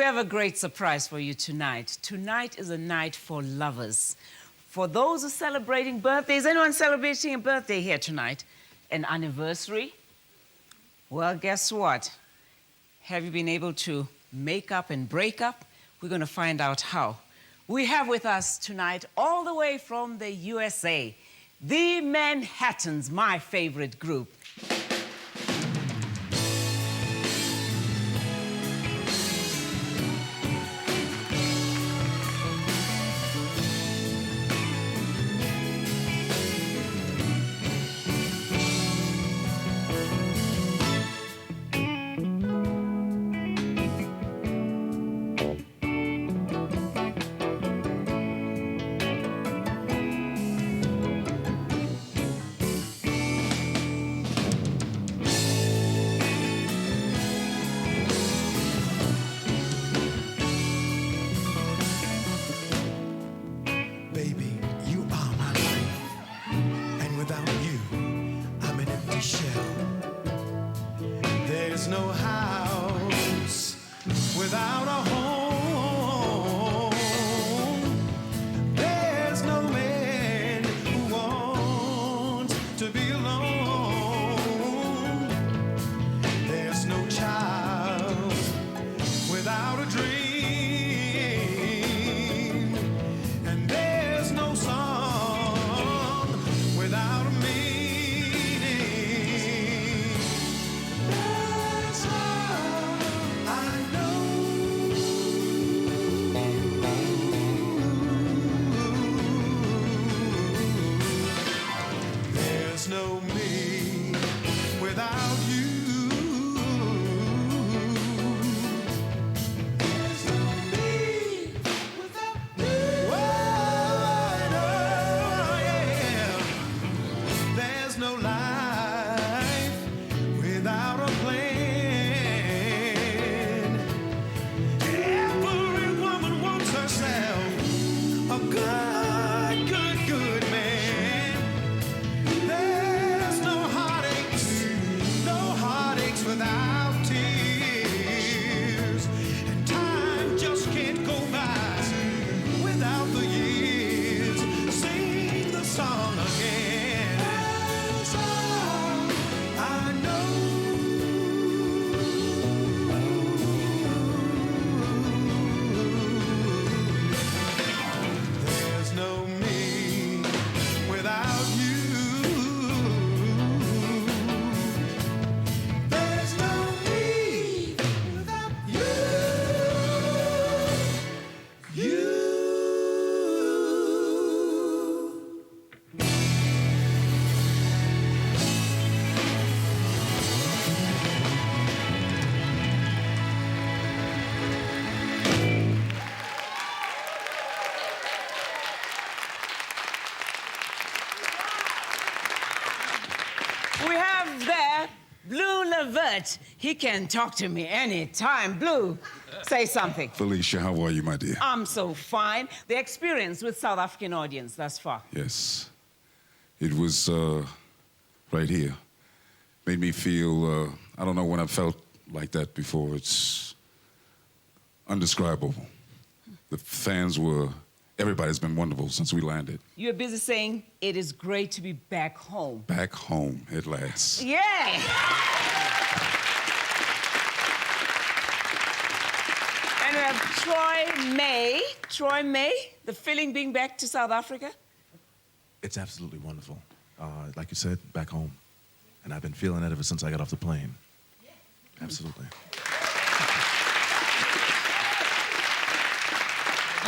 have a great surprise for you tonight. Tonight is a night for lovers. For those who are celebrating birthdays, anyone celebrating a birthday here tonight? An anniversary? Well, guess what? Have you been able to make up and break up? We're going to find out how. We have with us tonight, all the way from the USA, the Manhattans, my favorite group. There's no house without a home. There's no man who wants to be alone. There's no child without a dream. And there's no song without a meaning. There's no me without you. There's no me without you. Oh, yeah. There's no life without a plan. Every woman wants herself a good man. Without tears, and time just can't go by without the years. Sing the song again. That's all I know. There's no me without you. We have there Blue Levert. He can talk to me anytime. Blue, say something. Felicia, how are you, my dear? I'm so fine. The experience with South African audience thus far. Yes. It was right here. Made me feel, I don't know when I felt like that before. It's undescribable. The fans were, everybody's been wonderful since we landed. You're busy saying it is great to be back home. Back home at last. Yeah. And we have Troy May. Troy May, the feeling being back to South Africa? It's absolutely wonderful. Like you said, back home. And I've been feeling it ever since I got off the plane. Absolutely.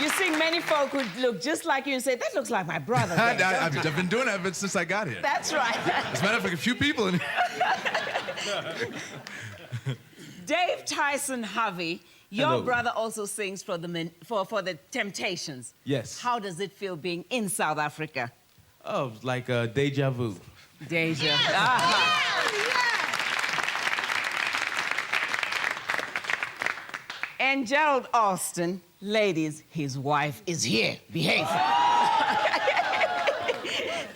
You see many folk who look just like you and say, that looks like my brother. I've been doing that ever since I got here. That's right. As a matter of fact, a few people in here. Dave Tyson Harvey, your Hello. brother also sings for the Temptations. Yes. How does it feel being in South Africa? Oh, like deja vu. Deja. Yes. Ah. And Gerald Austin, ladies, his wife is here. Behave.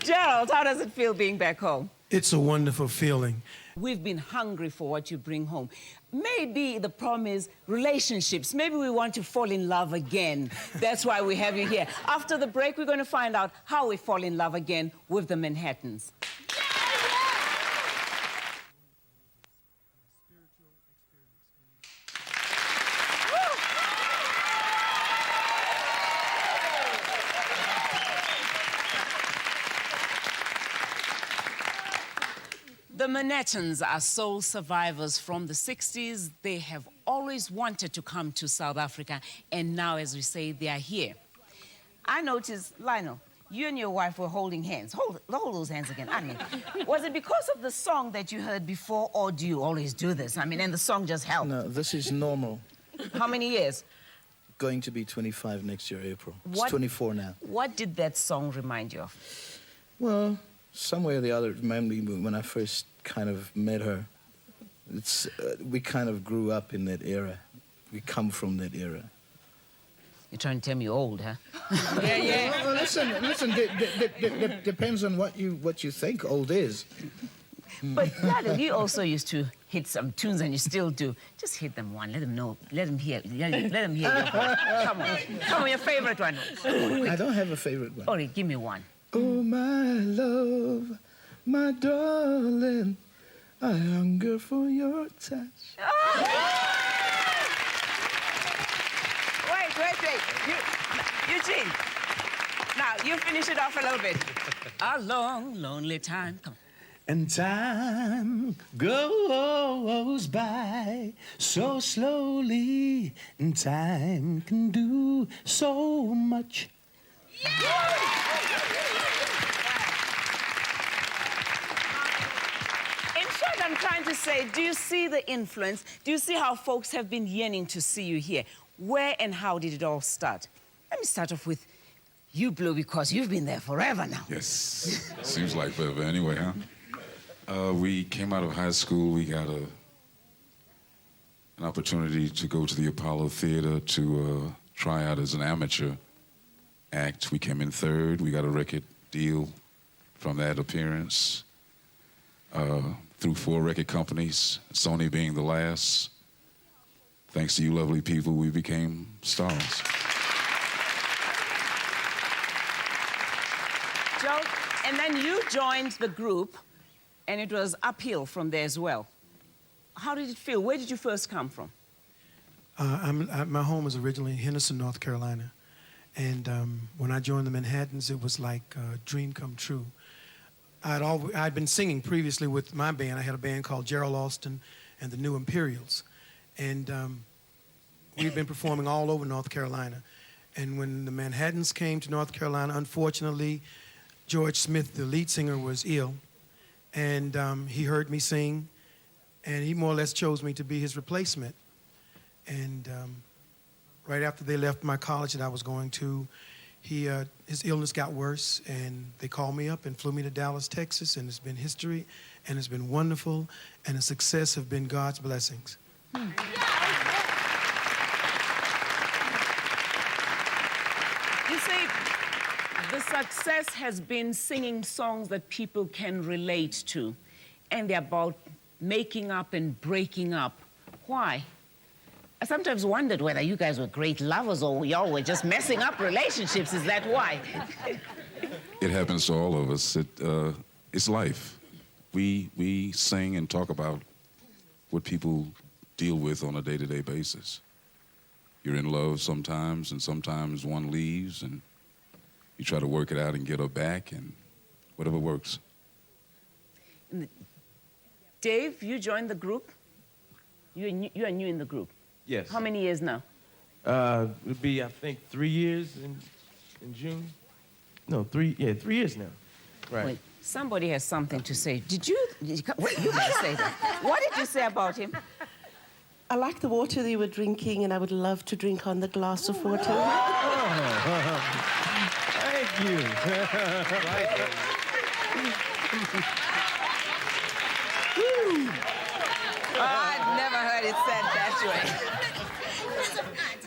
Gerald, how does it feel being back home? It's a wonderful feeling. We've been hungry for what you bring home. Maybe the problem is relationships. Maybe we want to fall in love again. That's why we have you here. After the break, we're going to find out how we fall in love again with the Manhattans. The Manhattans are soul survivors from the 60s. They have always wanted to come to South Africa, and now, as we say, they are here. I noticed, Lionel, you and your wife were holding hands. Hold those hands again. I mean, was it because of the song that you heard before, or do you always do this? I mean, and the song just helped. No, this is normal. How many years? Going to be 25 next year, April. It's What- 24 now. What did that song remind you of? Well, some way or the other, it reminded me when I first kind of met her. It's we kind of grew up in that era. We come from that era. You're trying to tell me you're old, huh? Well, listen. Depends on what you think old is. But Lionel, you also used to hit some tunes, and you still do. Just hit them one. Let them know. Let them hear. Let them hear your voice. Come on, your favorite one. I don't have a favorite one. All right, give me one. Oh, my love, my darling, I hunger for your touch. Wait. Eugene. Now, you finish it off a little bit. A long, lonely time. Come on. And time goes by so slowly, and time can do so much. In short, I'm trying to say, do you see the influence? Do you see how folks have been yearning to see you here? Where and how did it all start? Let me start off with you, Blue, because you've been there forever now. Yes. Seems like forever anyway, huh? We came out of high school. We got an opportunity to go to the Apollo Theater to try out as an amateur act. We came in third. We got a record deal from that appearance through 4 record companies, Sony being the last. Thanks to you lovely people, we became stars. Joe, and then you joined the group, and it was uphill from there as well. How did it feel? Where did you first come from? My home is originally in Henderson, North Carolina. And when I joined the Manhattans, it was like a dream come true. I'd been singing previously with my band. I had a band called Gerald Austin and the New Imperials. And we'd been performing all over North Carolina. And when the Manhattans came to North Carolina, unfortunately, George Smith, the lead singer, was ill. And he heard me sing, and he more or less chose me to be his replacement. And right after they left my college that I was going to, his illness got worse, and they called me up and flew me to Dallas, Texas, and it's been history, and it's been wonderful, and the success have been God's blessings. You see, the success has been singing songs that people can relate to, and they're about making up and breaking up. Why? I sometimes wondered whether you guys were great lovers or y'all were just messing up relationships. Is that why? It happens to all of us. It's life. We sing and talk about what people deal with on a day-to-day basis. You're in love sometimes, and sometimes one leaves, and you try to work it out and get her back, and whatever works. Dave, you joined the group. You are new in the group. Yes. How many years now? It'd be, I think, 3 years in June. No, 3 years now. Right. Wait, somebody has something to say. Wait, you gotta say that. What did you say about him? I like the water that you were drinking, and I would love to drink on the glass of water. Thank you. I've never heard it said that way.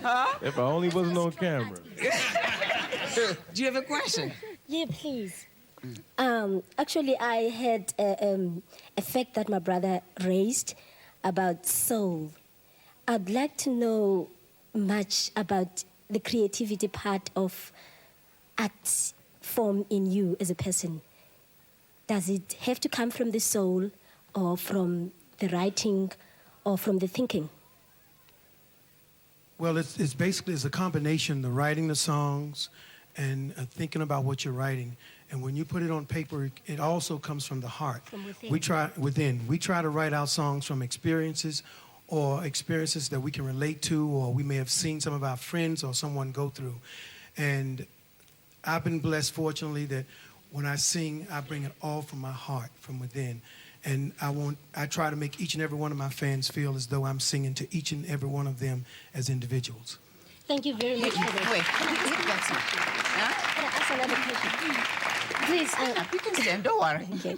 Huh? If I only wasn't on camera. Do you have a question? Yeah, please. Actually, I had a fact that my brother raised about soul. I'd like to know much about the creativity part of art form in you as a person. Does it have to come from the soul or from the writing or from the thinking? Well, it's basically a combination, the writing the songs and thinking about what you're writing. And when you put it on paper, it also comes from the heart. From within. We try to write out songs from experiences or experiences that we can relate to, or we may have seen some of our friends or someone go through. And I've been blessed, fortunately, that when I sing, I bring it all from my heart, from within. And I try to make each and every one of my fans feel as though I'm singing to each and every one of them as individuals. Thank you very much for that. Wait, that's not. Huh? Can I ask another question? Please. You can stand, don't worry. Okay.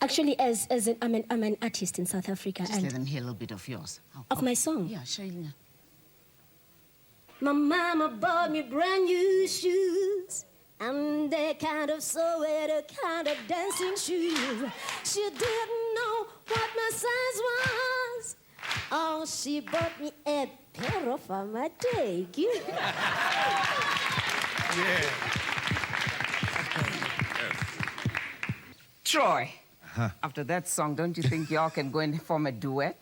Actually, I'm an artist in South Africa. Just and let them hear a little bit of yours. of my song. Yeah, show you. My mama bought me brand new shoes. And the kind of sweater, kind of dancing shoes. She didn't know what my size was. Oh, she bought me a pair of my take. Troy, after that song, don't you think y'all can go and form a duet?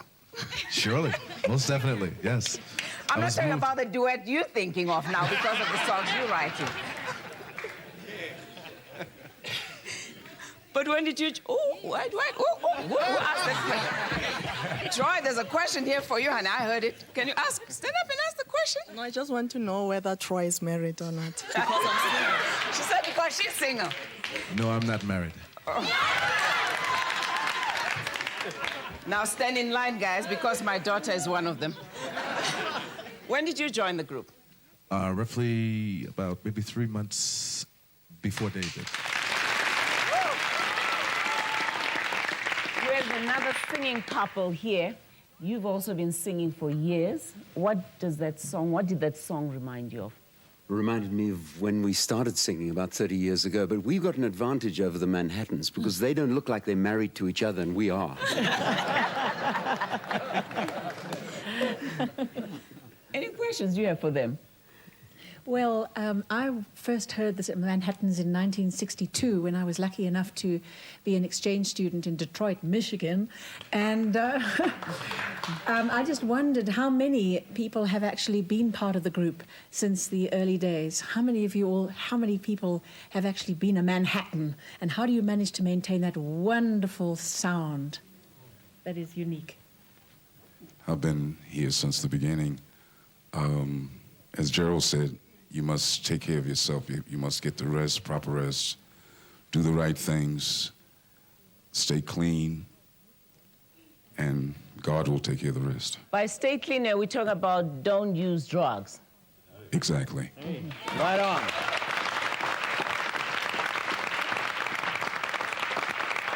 Surely, most definitely, yes. I'm I not was talking moved. about the duet you're thinking of now because of the songs you're writing. But when did you... who asked that question? Troy, there's a question here for you, and I heard it. Can you ask? Stand up and ask the question. No, I just want to know whether Troy is married or not. She said because she's single. No, I'm not married. Now stand in line, guys, because my daughter is one of them. When did you join the group? Roughly about maybe 3 months before David. With another singing couple here. You've also been singing for years. What did that song remind you of? Reminded me of when we started singing about 30 years ago, but we've got an advantage over the Manhattans because they don't look like they're married to each other, and we are. Any questions you have for them? Well, I first heard this at Manhattans in 1962 when I was lucky enough to be an exchange student in Detroit, Michigan. And I just wondered how many people have actually been part of the group since the early days. How many people have actually been a Manhattan? And how do you manage to maintain that wonderful sound that is unique? I've been here since the beginning. As Gerald said, you must take care of yourself. You must get the rest, proper rest, do the right things, stay clean, and God will take care of the rest. By stay clean, we talk about don't use drugs. Exactly. Right on.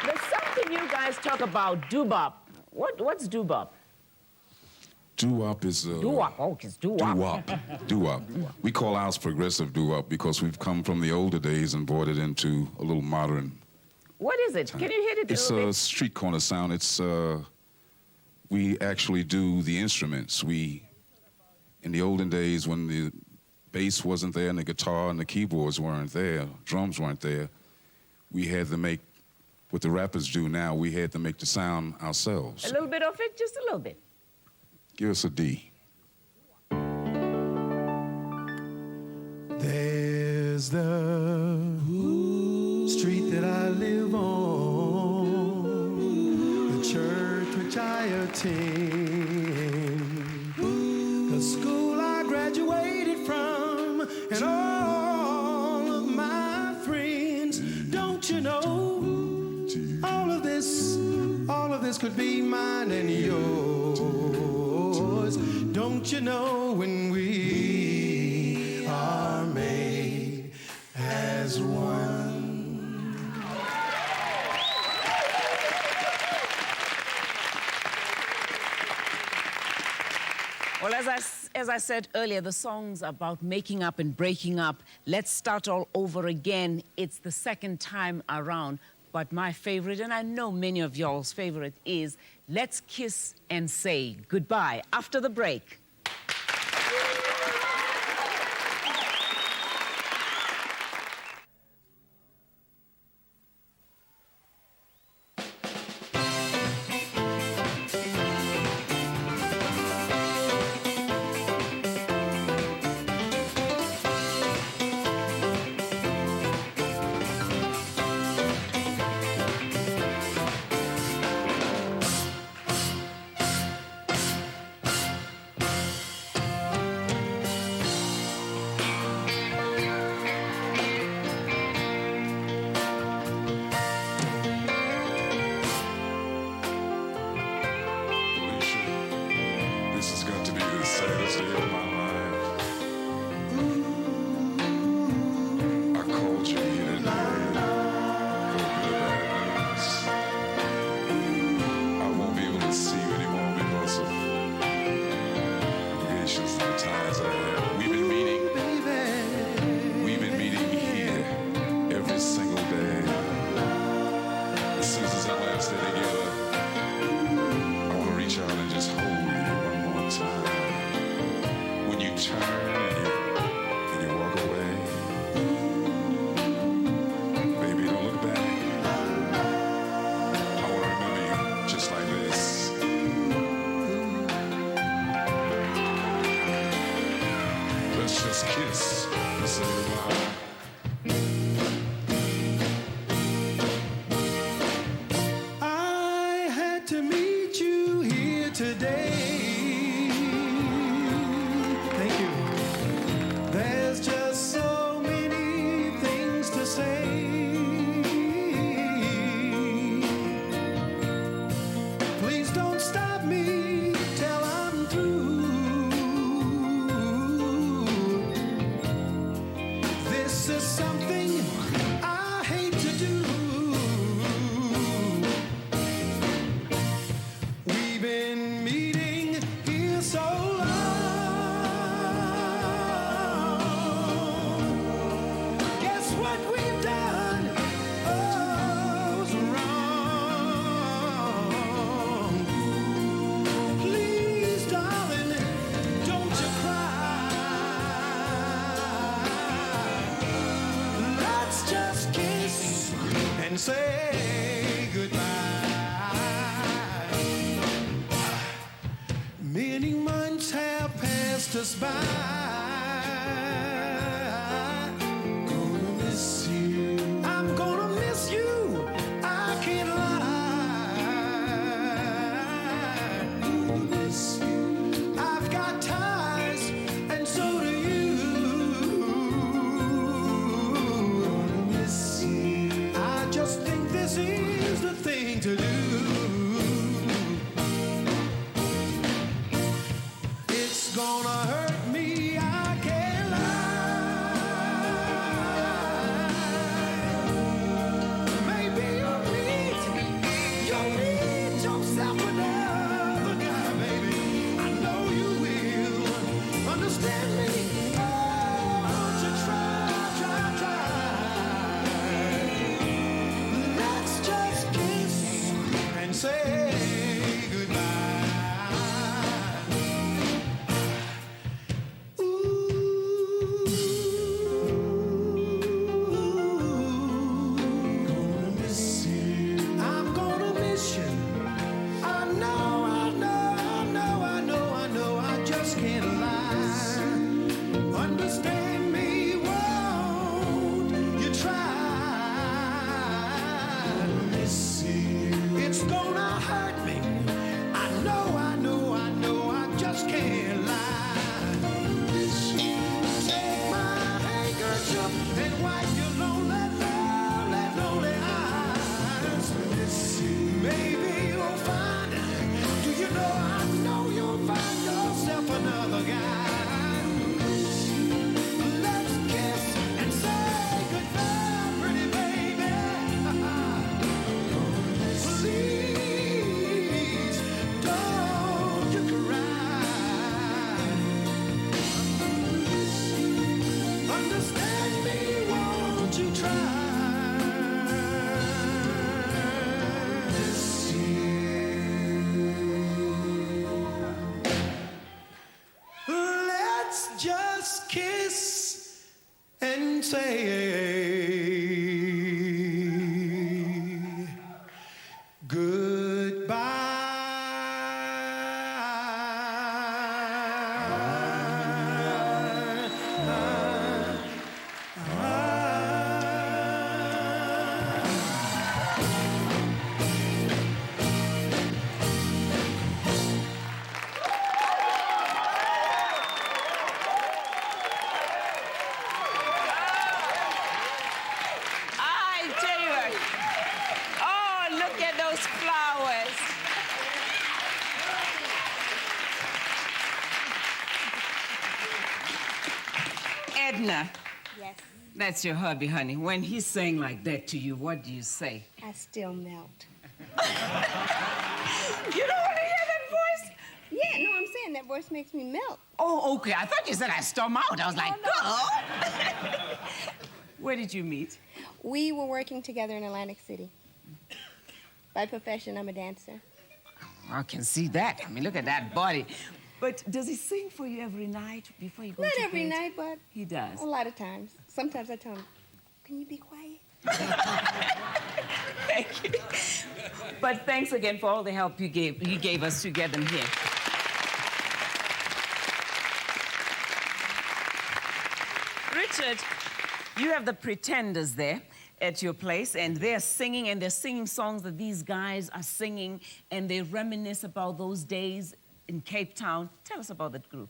There's something you guys talk about, doo-wop. What's doo-wop? Doo-wop is... Doo-wop, it's doo-wop. Doo-wop. Doo-wop. We call ours progressive doo-wop because we've come from the older days and brought it into a little modern. What is it? Can you hit it a It's little a bit? street corner sound. It's we actually do the instruments. In the olden days when the bass wasn't there and the guitar and the keyboards weren't there, drums weren't there, we had to make what the rappers do now. We had to make the sound ourselves. A little bit of it, just a little bit. Give us a D. There's the street that I live on, the church which I attend, the school I graduated from, and all of my friends. Don't you know, all of this could be mine and yours. Don't you know when we are made as one? Well, as I said earlier, the song's about making up and breaking up. Let's start all over again. It's the second time around. But my favorite, and I know many of y'all's favorite, is Let's Kiss and Say Goodbye after the break. This has got to be the saddest day of my life. I called you here tonight. Hope you're bad news. I won't be able to see you anymore because of obligations and the ties that I have. We've been meeting here every single day. Since it's our last day together, I want to reach out and just hold you one more time. When you turn and you walk away, baby, don't look back. I want to remember you just like this. Let's just kiss and say goodbye. I had to meet you here today. Thank you. There's just so many things to say. Please don't stop me till I'm through. This is something I hate to do. We've been meeting here so long. Guess what we've done? Oh, was wrong. Please, darling, don't you cry. Let's just kiss and say goodbye. Many months have passed us by. Gonna miss you. I'm gonna miss you. I can't lie. Gonna miss you. I've got ties, and so do you. Gonna miss you. I just think this is the thing to do. It's gonna hurt me, I can't lie. Maybe you'll meet yourself another guy, baby. I know you will understand me. Won't you try? Let's just kiss and say goodbye. Gonna miss you. I'm gonna miss you. I know. I just can't lie. Understand me, won't you try? Miss you. It's gonna hurt. say goodbye. I tell you what. Oh, look at those flowers. Edna. Yes, That's your hubby, honey. When he's saying like that to you, what do you say? I still melt. You don't want to hear that voice? Yeah, no, I'm saying that voice makes me melt. Oh, okay. I thought you said I storm out. I was like, no. girl. Where did you meet? We were working together in Atlantic City. By profession, I'm a dancer. I can see that. I mean, look at that body. But does he sing for you every night before you go Not to every bed? night, but He does. a lot of times. Sometimes I tell him, can you be quiet? Thank you. But thanks again for all the help you gave us to get them here. Richard, you have the Pretenders there at your place, and they're singing songs that these guys are singing, and they reminisce about those days in Cape Town. Tell us about that group.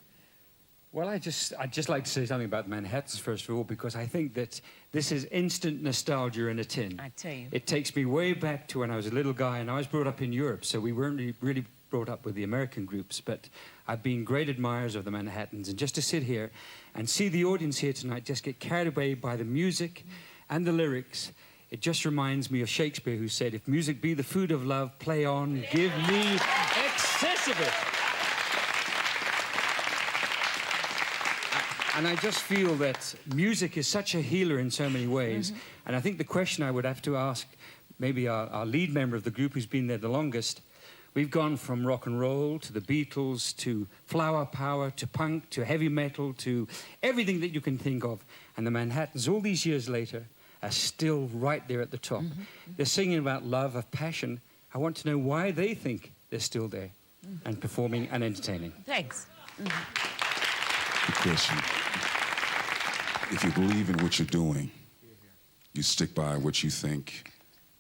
Well, I'd just like to say something about the Manhattans, first of all, because I think that this is instant nostalgia in a tin. I tell you. It takes me way back to when I was a little guy, and I was brought up in Europe, so we weren't really brought up with the American groups, but I've been great admirers of the Manhattans, and just to sit here and see the audience here tonight just get carried away by the music and the lyrics, it just reminds me of Shakespeare, who said, if music be the food of love, play on, give me excess of it. And I just feel that music is such a healer in so many ways. And I think the question I would have to ask maybe our lead member of the group who's been there the longest, we've gone from rock and roll to the Beatles to flower power to punk to heavy metal to everything that you can think of. And the Manhattans, all these years later, are still right there at the top. They're singing about love, of passion. I want to know why they think they're still there and performing and entertaining. Thanks. Good question. If you believe in what you're doing, you stick by what you think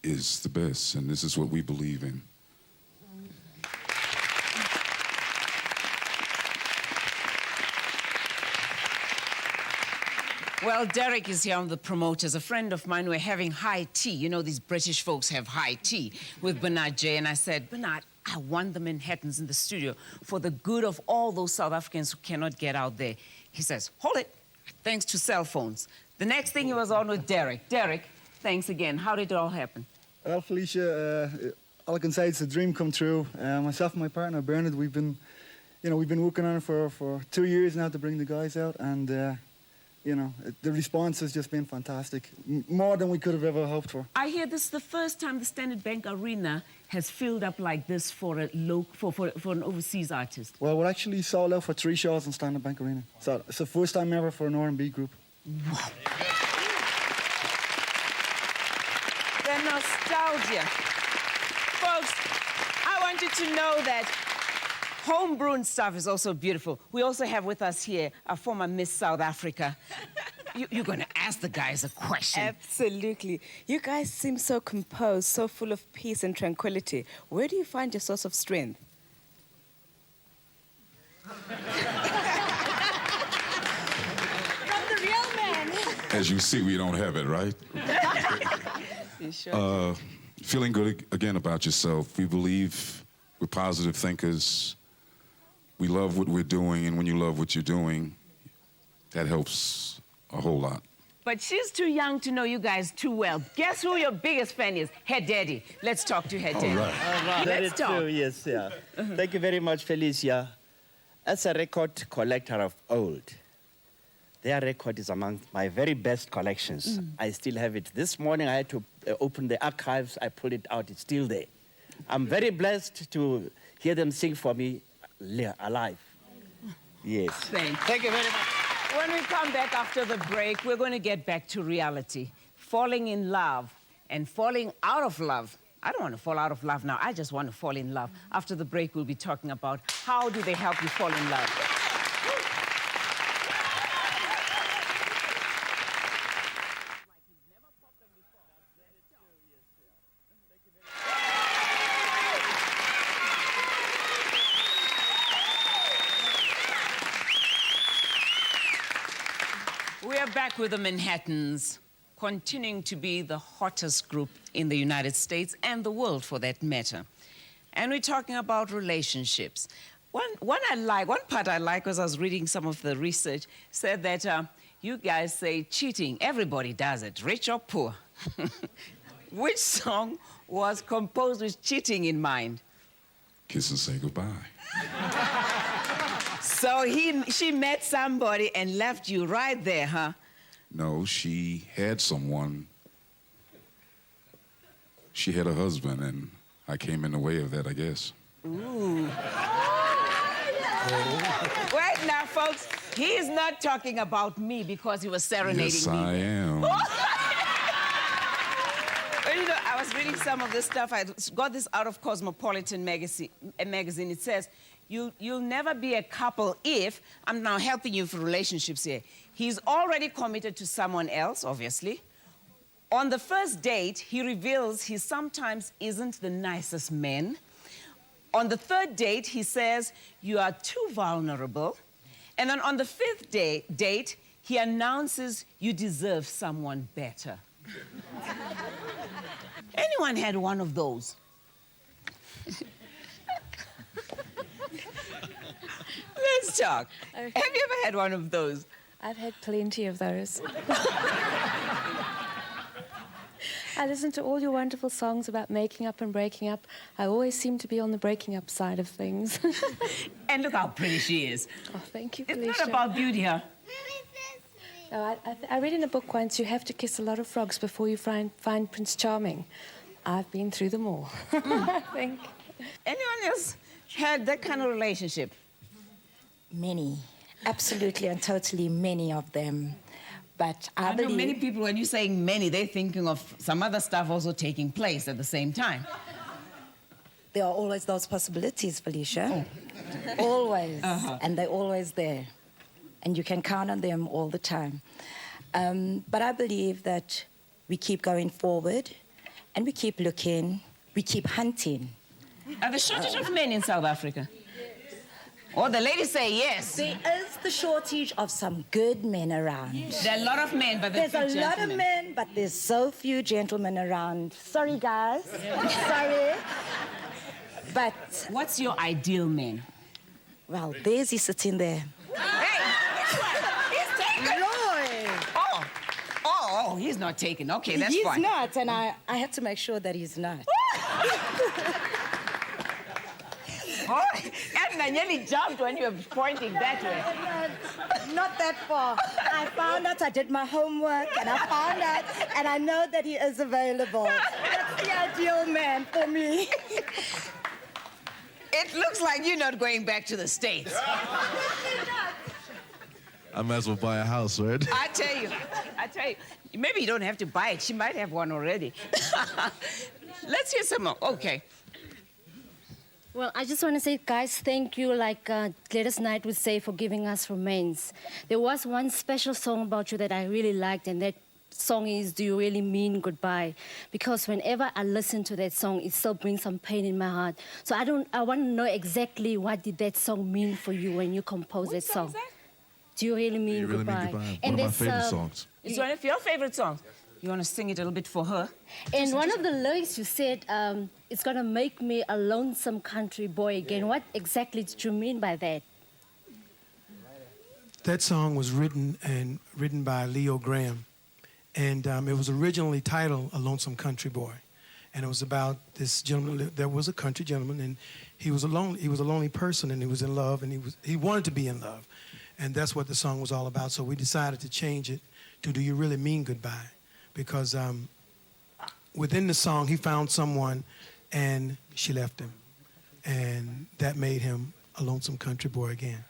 is the best, and this is what we believe in. Well, Derek is here on the promoters. A friend of mine, we're having high tea. You know, these British folks have high tea with Bernard J. And I said, Bernard, I want the Manhattans in the studio for the good of all those South Africans who cannot get out there. He says, hold it, thanks to cell phones. The next thing he was on with Derek. Derek, thanks again. How did it all happen? Well, Felicia, all I can say, it's a dream come true. Myself and my partner, Bernard, we've been working on it for 2 years now to bring the guys out, and the response has just been fantastic, more than we could have ever hoped for. I hear this is the first time the Standard Bank Arena has filled up like this for an overseas artist. Well, we're actually sold out for 3 shows in Standard Bank Arena. So it's the first time ever for an R&B group. Wow. The nostalgia. Folks, I want you to know that homebrewed stuff is also beautiful. We also have with us here a former Miss South Africa. You're going to ask the guys a question. Absolutely. You guys seem so composed, so full of peace and tranquility. Where do you find your source of strength? From the real man. As you see, we don't have it, right? You sure? Feeling good again about yourself. We believe we're positive thinkers. We love what we're doing, and when you love what you're doing, that helps a whole lot. But she's too young to know you guys too well. Guess who your biggest fan is? Her daddy. Let's talk to her daddy. All right. Very Let's talk. true, yes, yeah. Thank you very much, Felicia. As a record collector of old, their record is among my very best collections. I still have it. This morning I had to open the archives. I pulled it out. It's still there. I'm very blessed to hear them sing for me alive. Yes. Thank you very much. When we come back after the break, we're going to get back to reality. Falling in love and falling out of love. I don't want to fall out of love now. I just want to fall in love. After the break, we'll be talking about how do they help you fall in love. We are back with the Manhattans, continuing to be the hottest group in the United States and the world for that matter. And we're talking about relationships. One part I like, as I was reading some of the research, said that you guys say cheating, everybody does it, rich or poor. Which song was composed with cheating in mind? Kiss and say goodbye. So she met somebody and left you right there, huh? No, she had someone. She had a husband, and I came in the way of that, I guess. Ooh. Wait now, folks. He's not talking about me because he was serenading Yes, me. I am. Well, you know, I was reading some of this stuff. I got this out of Cosmopolitan magazine. It says, you'll never be a couple if, I'm now helping you for relationships here. He's already committed to someone else, obviously. On the first date, he reveals he sometimes isn't the nicest man. On the third date, he says, you are too vulnerable. And then on the fifth date, he announces you deserve someone better. Anyone had one of those? Let's talk. Okay. Have you ever had one of those? I've had plenty of those. I listen to all your wonderful songs about making up and breaking up. I always seem to be on the breaking up side of things. And look how pretty she is. Oh, thank you, It's Felicia. not about beauty, huh? No, I read in a book once, you have to kiss a lot of frogs before you find Prince Charming. I've been through them all. I think. Anyone else had that kind of relationship? Many. Absolutely and totally many of them. But I know believe... many people, when you're saying many, they're thinking of some other stuff also taking place at the same time. There are always those possibilities, Felicia. Always. And they're always there. And you can count on them all the time. But I believe that we keep going forward and we keep looking, we keep hunting. Are there shortage of men in South Africa? Or the ladies say yes. There is the shortage of some good men around. There are a lot of men, but there's a few lot of gentlemen. men, but there's so few gentlemen around. Sorry, guys. Sorry. But what's your ideal man? Well, there's he sitting there. Hey, he's taken. Roy. Oh, he's not taken. Okay, that's he's fine. He's not, and I had to make sure that he's not. Oh, Edna nearly jumped when you were pointing that way. Not that far. I found out, I did my homework, and I found out, and I know that he is available. That's the ideal man for me. It looks like you're not going back to the States. I might as well buy a house, right? I tell you, maybe you don't have to buy it. She might have one already. Let's hear some more. Okay. Well, I just want to say, guys, thank you, like Gladys Knight would say, for giving us romance. There was one special song about you that I really liked, and that song is Do You Really Mean Goodbye? Because whenever I listen to that song, it still brings some pain in my heart. So I want to know exactly what did that song mean for you when you composed that song. Do You Really Mean Goodbye? One of my favorite songs. It's one of your favorite songs. You want to sing it a little bit for her? And one of the lyrics you said, it's going to make me a lonesome country boy again. What exactly did you mean by that? That song was written by Leo Graham. And it was originally titled A Lonesome Country Boy. And it was about this gentleman that was a country gentleman, and he was a lonely person, and he was in love, and he wanted to be in love. And that's what the song was all about. So we decided to change it to Do You Really Mean Goodbye? Because within the song, he found someone, and she left him. And that made him a lonesome country boy again.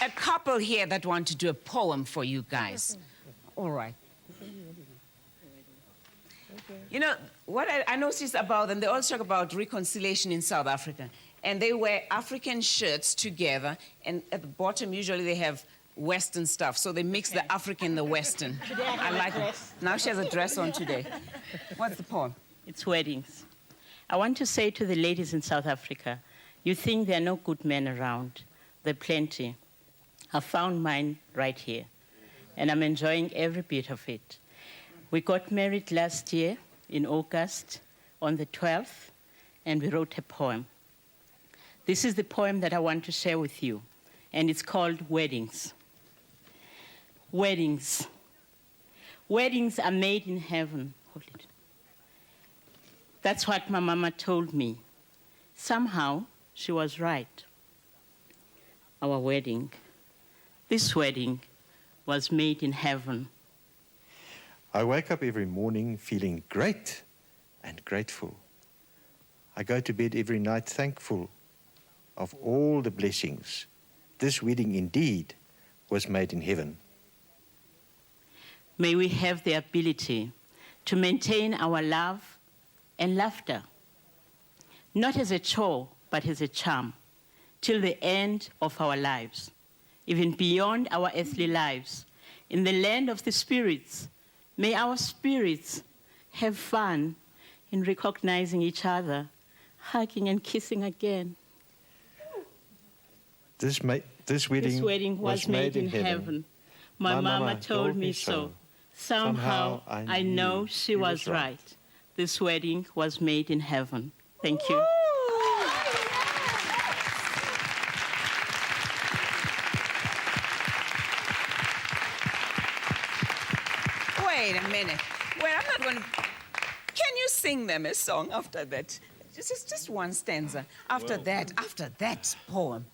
a couple here that want to do a poem for you guys. All right. You know, what I noticed about them, they always talk about reconciliation in South Africa. And they wear African shirts together, and at the bottom, usually they have Western stuff. So they mix the African and the Western. Today I like it. Now she has a dress on today. What's the poem? It's weddings. I want to say to the ladies in South Africa, you think there are no good men around. There are plenty. I found mine right here, and I'm enjoying every bit of it. We got married last year in August on the 12th, and we wrote a poem. This is the poem that I want to share with you, and it's called Weddings. Weddings. Weddings are made in heaven. Hold it. That's what my mama told me. Somehow, she was right. Our wedding, this wedding, was made in heaven. I wake up every morning feeling great and grateful. I go to bed every night thankful of all the blessings. This wedding indeed was made in heaven. May we have the ability to maintain our love and laughter, not as a chore, but as a charm, till the end of our lives, even beyond our earthly lives. In the land of the spirits, may our spirits have fun in recognizing each other, hugging and kissing again. This wedding was made in heaven. My mama told me so. Somehow I know she was right. This wedding was made in heaven. Thank you. Wait a minute. Well, I'm not going to... Can you sing them a song after that? Just one stanza. After that poem.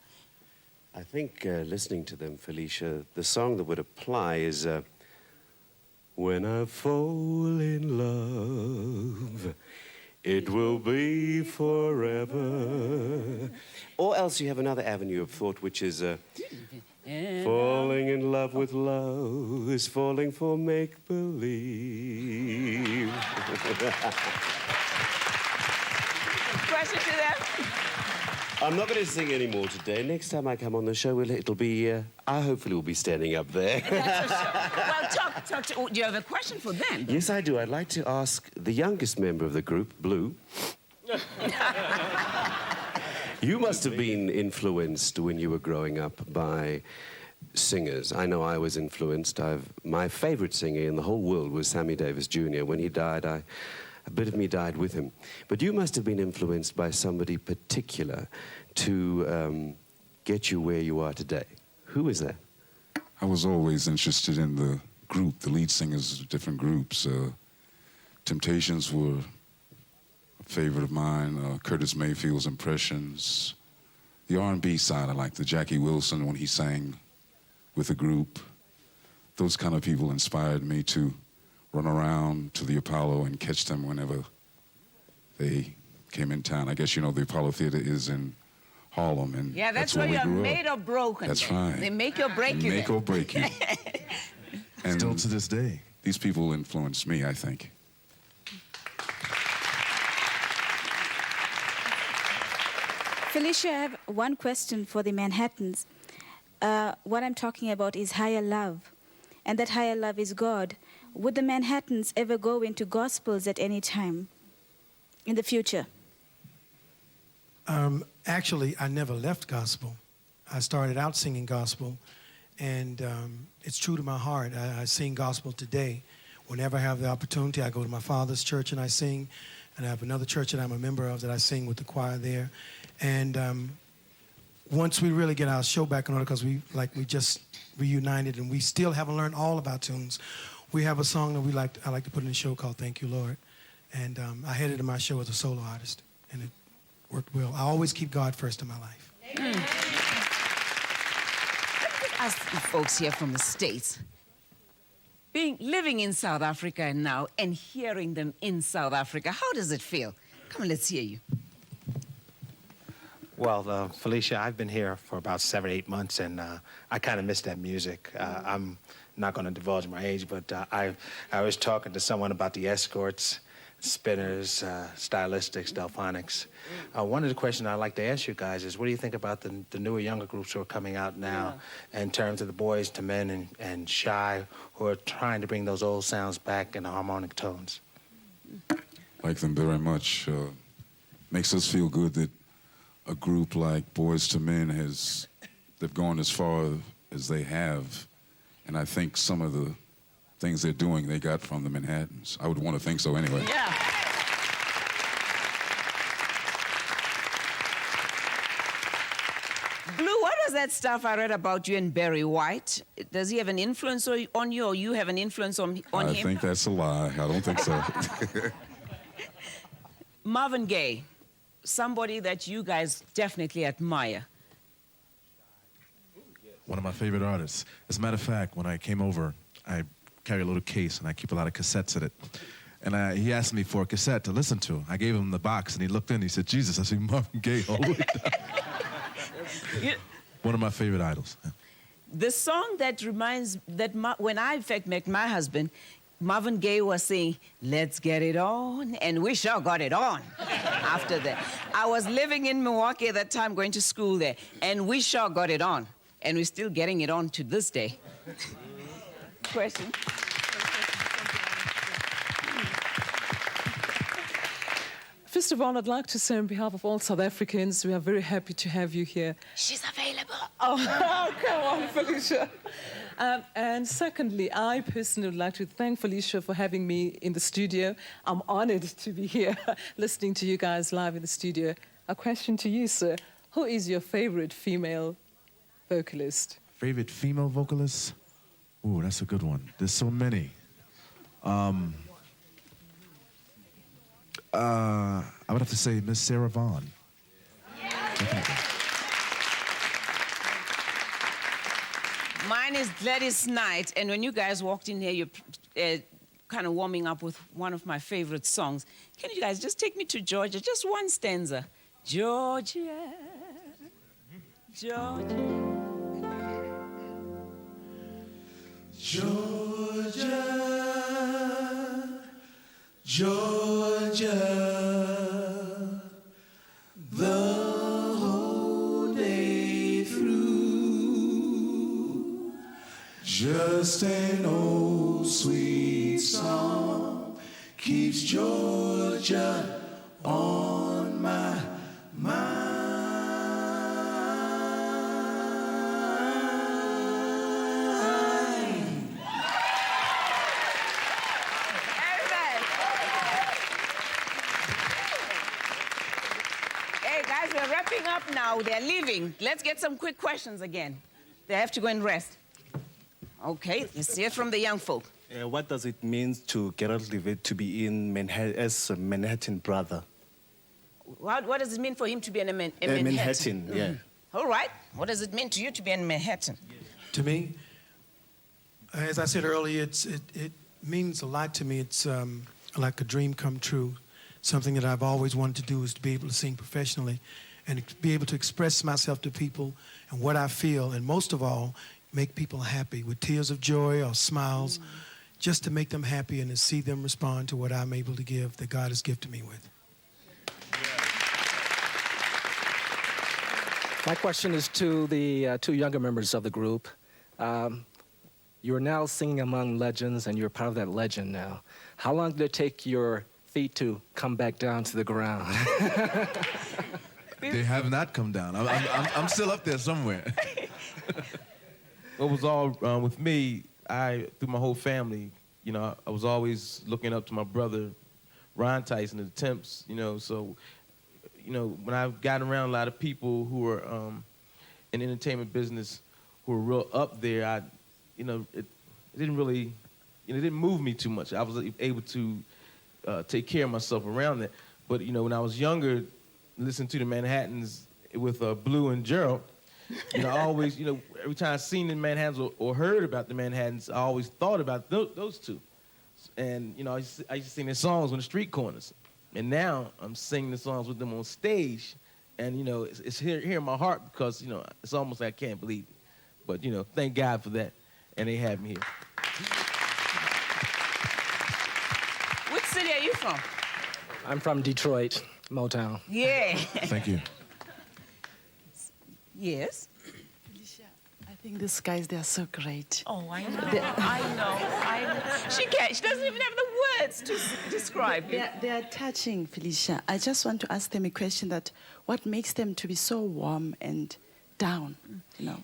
I think listening to them, Felicia, the song that would apply is When I fall in love, it will be forever. Or else you have another avenue of thought, which is falling in love with love is falling for make-believe. Question to them? I'm not going to sing any more today. Next time I come on the show, it'll be, I hopefully will be standing up there. Well, talk to... Do you have a question for them? Yes, I do. I'd like to ask the youngest member of the group, Blue. You must have been influenced when you were growing up by singers. I know I was influenced. My favorite singer in the whole world was Sammy Davis Jr. When he died, a bit of me died with him. But you must have been influenced by somebody particular to get you where you are today. Who is that? I was always interested in the group, the lead singers of different groups. Temptations were a favorite of mine. Curtis Mayfield's Impressions. The R&B side, I like the Jackie Wilson when he sang with a group. Those kind of people inspired me to run around to the Apollo and catch them whenever they came in town. I guess you know the Apollo Theater is in Harlem, and yeah, that's where you're made or broken. That's right. They make or break you. Make or break you. And still to this day, these people influenced me, I think. Felicia, I have one question for the Manhattans. What I'm talking about is higher love, and that higher love is God. Would the Manhattans ever go into gospels at any time in the future? Actually, I never left gospel. I started out singing gospel, and it's true to my heart. I sing gospel today. Whenever I have the opportunity, I go to my father's church and I sing, and I have another church that I'm a member of that I sing with the choir there. And once we really get our show back in order, because we just reunited and we still haven't learned all of our tunes, we have a song that I like to put in the show called Thank You, Lord. And I had it in my show as a solo artist, and it worked well. I always keep God first in my life. Ask the folks here from the States, living in South Africa now and hearing them in South Africa, how does it feel? Come on, let's hear you. Well, Felicia, I've been here for about 7 or 8 months, and I kind of miss that music. I'm not going to divulge my age, but I was talking to someone about the Escorts, Spinners, Stylistics, Delphonics. One of the questions I'd like to ask you guys is, what do you think about the newer, younger groups who are coming out now in terms of the Boys to Men and Shy, who are trying to bring those old sounds back in the harmonic tones? Like them very much. Makes us feel good that a group like Boys to Men they've gone as far as they have. And I think some of the things they're doing, they got from the Manhattans. I would want to think so anyway. Yeah. Blue, what is that stuff I read about you and Barry White? Does he have an influence on you, or you have an influence on him? I think that's a lie. I don't think so. Marvin Gaye, somebody that you guys definitely admire. One of my favorite artists. As a matter of fact, when I came over, I carry a little case and I keep a lot of cassettes in it. And he asked me for a cassette to listen to. I gave him the box and he looked in and he said, Jesus, I see Marvin Gaye all the way down. One of my favorite idols. The song that reminds, when I in fact met my husband, Marvin Gaye was saying, let's get it on, and we sure got it on after that. I was living in Milwaukee at that time, going to school there, and we sure got it on, and we're still getting it on to this day. Question? First of all, I'd like to say on behalf of all South Africans, we are very happy to have you here. She's available. Oh, come on, Felicia. And secondly, I personally would like to thank Felicia for having me in the studio. I'm honored to be here listening to you guys live in the studio. A question to you, sir. Who is your favorite female vocalist? Favorite female vocalist? Ooh, that's a good one. There's so many. I would have to say Miss Sarah Vaughan. Definitely. Mine is Gladys Knight, and when you guys walked in here, you're kind of warming up with one of my favorite songs. Can you guys just take me to Georgia? Just one stanza. Georgia, Georgia. Georgia, Georgia, the whole day through, just an old sweet song keeps Georgia on my mind. Guys, we're wrapping up now. They're leaving. Let's get some quick questions again. They have to go and rest. Okay, let's hear from the young folk. What does it mean to Gerald Levit to be in Manhattan as a Manhattan brother? What does it mean for him to be in Manhattan? Manhattan, yeah. All right. What does it mean to you to be in Manhattan? To me, as I said earlier, it means a lot to me. It's like a dream come true. Something that I've always wanted to do is to be able to sing professionally and be able to express myself to people and what I feel, and most of all, make people happy with tears of joy or smiles, just to make them happy and to see them respond to what I'm able to give, that God has gifted me with. My question is to the two younger members of the group. You're now singing among legends, and you're part of that legend now. How long did it take your feet to come back down to the ground? They have not come down. I'm still up there somewhere. What was all with me, through my whole family, you know, I was always looking up to my brother, Ron Tyson, at the Temps, you know, so, you know, when I've gotten around a lot of people who are in the entertainment business, who are real up there, it didn't really, it didn't move me too much. I was able to take care of myself around that. But, you know, when I was younger, listening to the Manhattans with Blue and Gerald, you know, I always, you know, every time I seen the Manhattans or heard about the Manhattans, I always thought about those two. And, you know, I used to sing their songs on the street corners. And now I'm singing the songs with them on stage. And, you know, it's here in my heart because, you know, it's almost like I can't believe it. But, you know, thank God for that. And they have me here. Which city are you from? I'm from Detroit, Motown. Yeah. Thank you. Yes? Felicia, I think these guys, they are so great. Oh, I know. I know. She can't. She doesn't even have the words to describe you. They are touching, Felicia. I just want to ask them a question that what makes them to be so warm and down, you know?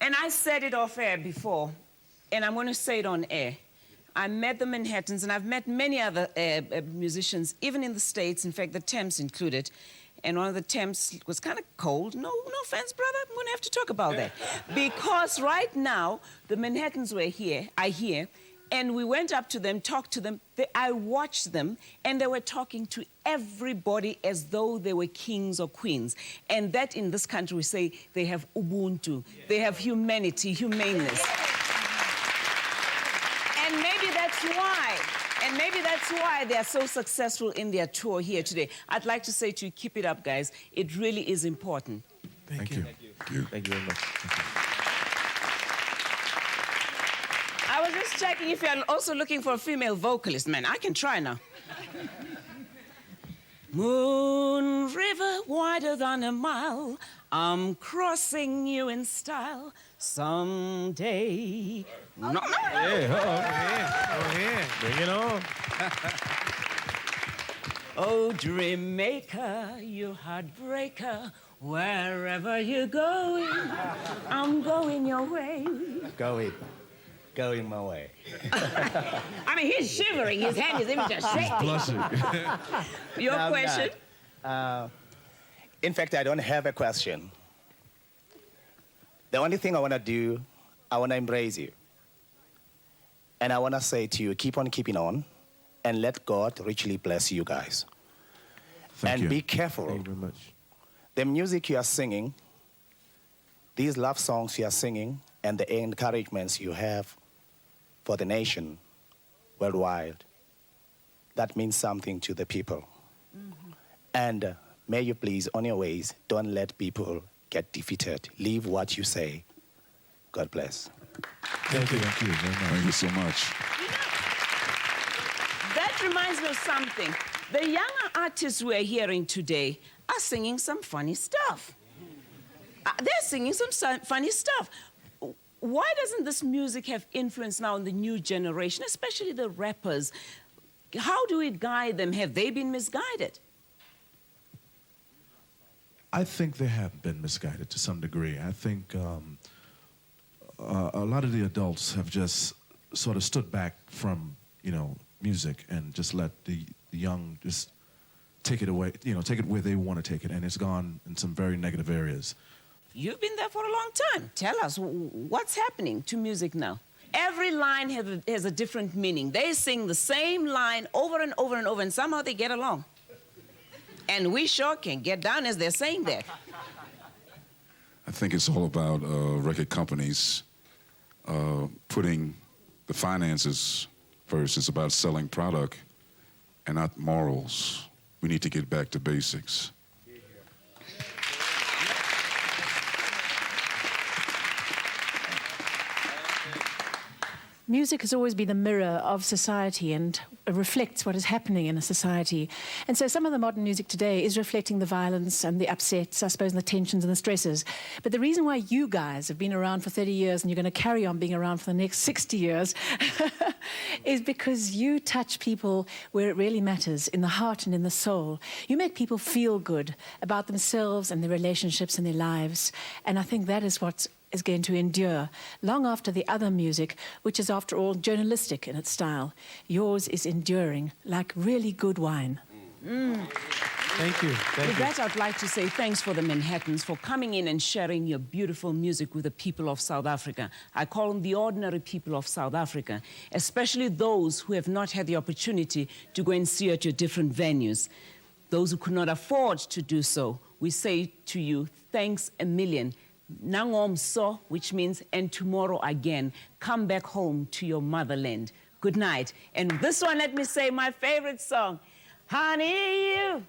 And I said it off air before, and I'm going to say it on air. I met the Manhattans, and I've met many other musicians, even in the States, in fact, the Temps included. And one of the Temps was kind of cold. No offense, brother. I'm going to have to talk about that. Because right now, the Manhattans were here, I hear, and we went up to them, talked to them. I watched them, and they were talking to everybody as though they were kings or queens. And that, in this country, we say they have Ubuntu. They have humanity, humaneness. And maybe that's why they are so successful in their tour here today. I'd like to say to you, keep it up, guys. It really is important. Thank you. Thank you very much. I was just checking if you're also looking for a female vocalist, man. I can try now. Moon river wider than a mile, I'm crossing you in style someday. No. Yeah, go ahead. Bring it on. Oh, dream maker, you heartbreaker, wherever you're going, I'm going your way. Going my way. I mean, he's shivering. His hand is even just shaking. Blushing. Your No, I'm question? not. In fact, I don't have a question. The only thing I want to do, I want to embrace you. And I want to say to you, keep on keeping on, and let God richly bless you guys. Thank you. Be careful. Thank you very much. The music you are singing, these love songs you are singing, and the encouragements you have for the nation worldwide, that means something to the people. Mm-hmm. And may you please, on your ways, don't let people get defeated. Leave what you say. God bless. Thank you. Thank you very much. Thank you so much. That reminds me of something. The younger artists we're hearing today are singing some funny stuff. They're singing some funny stuff. Why doesn't this music have influence now in the new generation, especially the rappers? How do we guide them? Have they been misguided? I think they have been misguided to some degree. I think a lot of the adults have just sort of stood back from, you know, music and just let the young just take it away, you know, take it where they want to take it, and it's gone in some very negative areas. You've been there for a long time. Tell us, what's happening to music now? Every line has a different meaning. They sing the same line over and over and over, and somehow they get along. And we sure can get down as they're saying that. I think it's all about record companies putting the finances first. It's about selling product and not morals. We need to get back to basics. Music has always been a mirror of society and reflects what is happening in a society. And so some of the modern music today is reflecting the violence and the upsets, I suppose, and the tensions and the stresses. But the reason why you guys have been around for 30 years and you're going to carry on being around for the next 60 years is because you touch people where it really matters, in the heart and in the soul. You make people feel good about themselves and their relationships and their lives. And I think that is what's is going to endure long after the other music, which is, after all, journalistic in its style. Yours is enduring like really good wine. Thank you. With that, I'd like to say thanks for the Manhattans for coming in and sharing your beautiful music with the people of South Africa. I call them the ordinary people of South Africa, especially those who have not had the opportunity to go and see you at your different venues. Those who could not afford to do so, we say to you, thanks a million. Nangomso, which means and tomorrow again. Come back home to your motherland. Good night. And this one, let me say my favorite song. Honey, you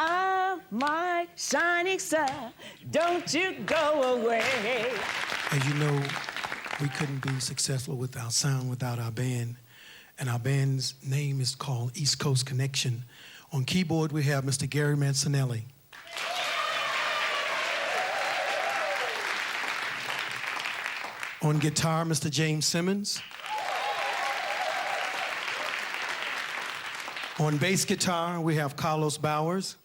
Ah, my shining star, don't you go away. As you know, we couldn't be successful with our sound without our band. And our band's name is called East Coast Connection. On keyboard, we have Mr. Gary Mancinelli. On guitar, Mr. James Simmons. On bass guitar, we have Carlos Bowers.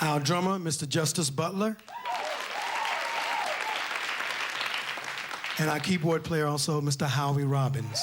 Our drummer, Mr. Justice Butler. And our keyboard player also, Mr. Howie Robbins.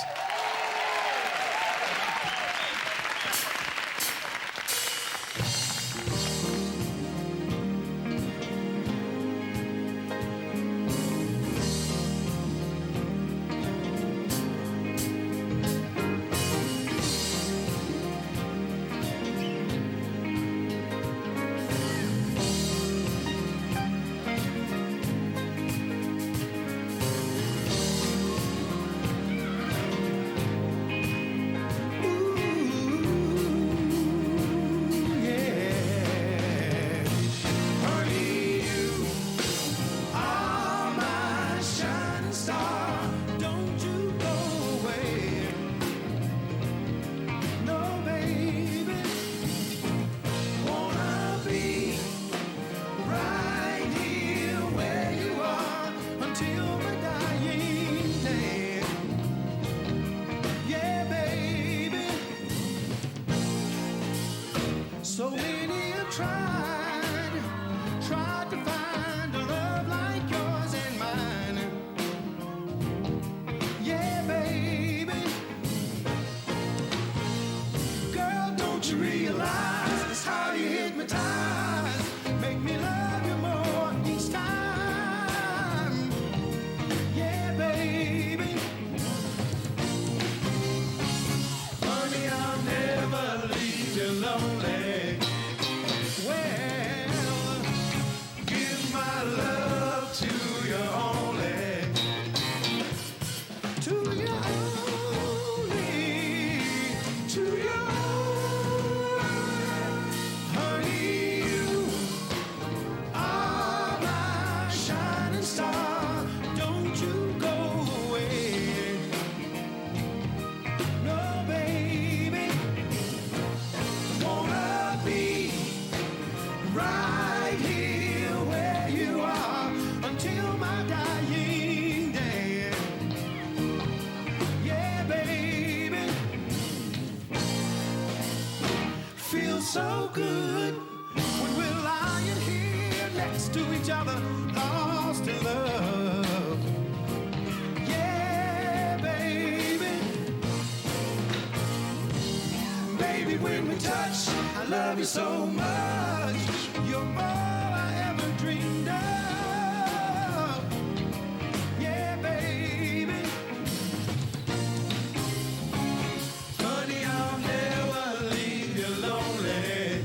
So many have tried to find a love like yours and mine. Yeah, baby. Girl, don't you realize how you hypnotize? Make me love you more each time. Yeah, baby. Honey, I'll never leave you lonely. So good when we're lying here next to each other, lost in love. Yeah, baby. Baby, when we touch, I love you so much. You're all I ever dreamed of. Yeah, baby. Honey, I'll never leave you lonely.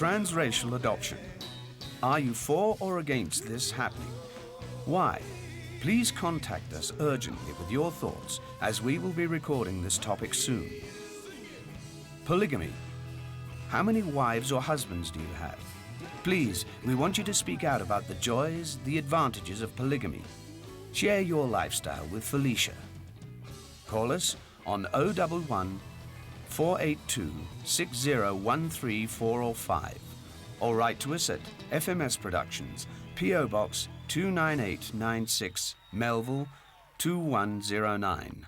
Transracial adoption. Are you for or against this happening? Why? Please contact us urgently with your thoughts, as we will be recording this topic soon. Polygamy. How many wives or husbands do you have? Please, we want you to speak out about the joys, the advantages of polygamy. Share your lifestyle with Felicia. Call us on 011 482 6013 405 or write to us at FMS Productions, P.O. Box 29896, Melville 2109.